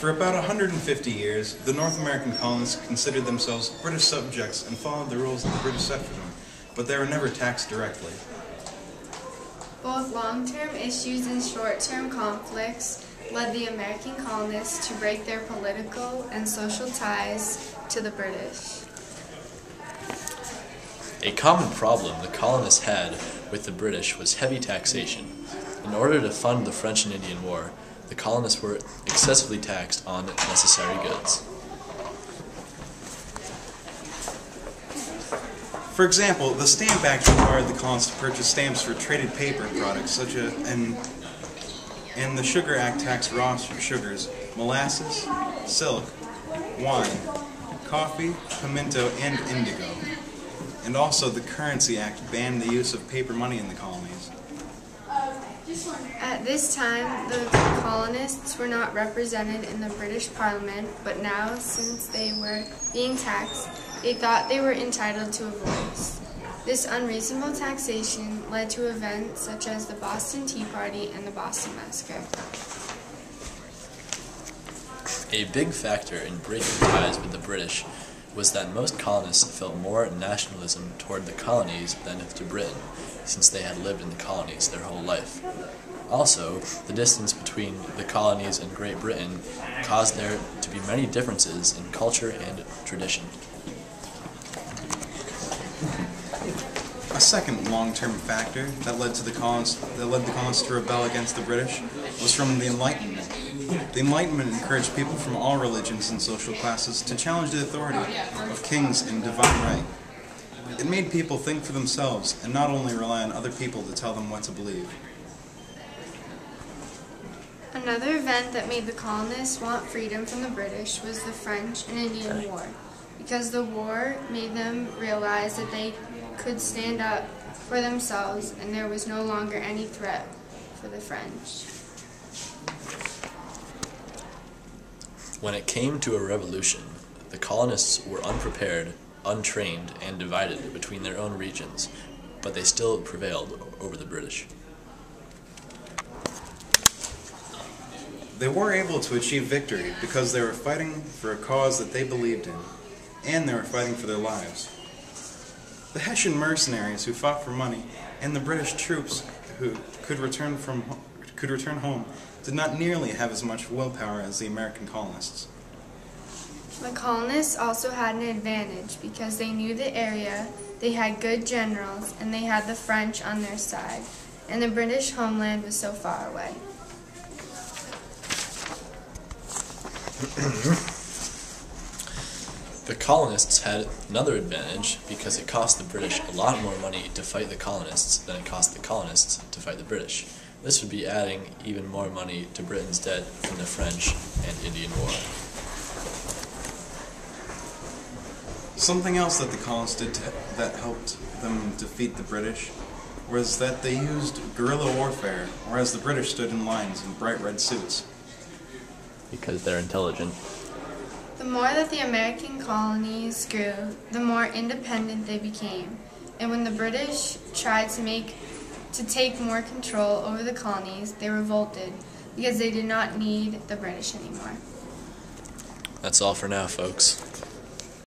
For about 150 years, the North American colonists considered themselves British subjects and followed the rules that the British set for them, but they were never taxed directly. Both long-term issues and short-term conflicts led the American colonists to break their political and social ties to the British. A common problem the colonists had with the British was heavy taxation. In order to fund the French and Indian War, the colonists were excessively taxed on necessary goods. For example, the Stamp Act required the colonists to purchase stamps for traded paper products, and the Sugar Act taxed raw sugars, molasses, silk, wine, coffee, pimento, and indigo. And also the Currency Act banned the use of paper money in the colonies. At this time, the colonists were not represented in the British Parliament, but now, since they were being taxed, they thought they were entitled to a voice. This unreasonable taxation led to events such as the Boston Tea Party and the Boston Massacre. A big factor in breaking ties with the British was that most colonists felt more nationalism toward the colonies than to Britain, since they had lived in the colonies their whole life. Also, the distance between the colonies and Great Britain caused there to be many differences in culture and tradition. A second long-term factor that led the colonists to rebel against the British was from the Enlightenment. The Enlightenment encouraged people from all religions and social classes to challenge the authority of kings and divine right. It made people think for themselves and not only rely on other people to tell them what to believe. Another event that made the colonists want freedom from the British was the French and Indian War, because the war made them realize that they could stand up for themselves and there was no longer any threat for the French. When it came to a revolution, the colonists were unprepared, untrained, and divided between their own regions, but they still prevailed over the British. They were able to achieve victory because they were fighting for a cause that they believed in, and they were fighting for their lives. The Hessian mercenaries who fought for money and the British troops who could return home did not nearly have as much willpower as the American colonists. The colonists also had an advantage because they knew the area, they had good generals, and they had the French on their side, and the British homeland was so far away. The colonists had another advantage because it cost the British a lot more money to fight the colonists than it cost the colonists to fight the British. This would be adding even more money to Britain's debt from the French and Indian War. Something else that the colonists did that helped them defeat the British was that they used guerrilla warfare, whereas the British stood in lines in bright red suits. Because they're intelligent. The more that the American colonies grew, the more independent they became. And when the British tried to take more control over the colonies, they revolted because they did not need the British anymore. That's all for now, folks.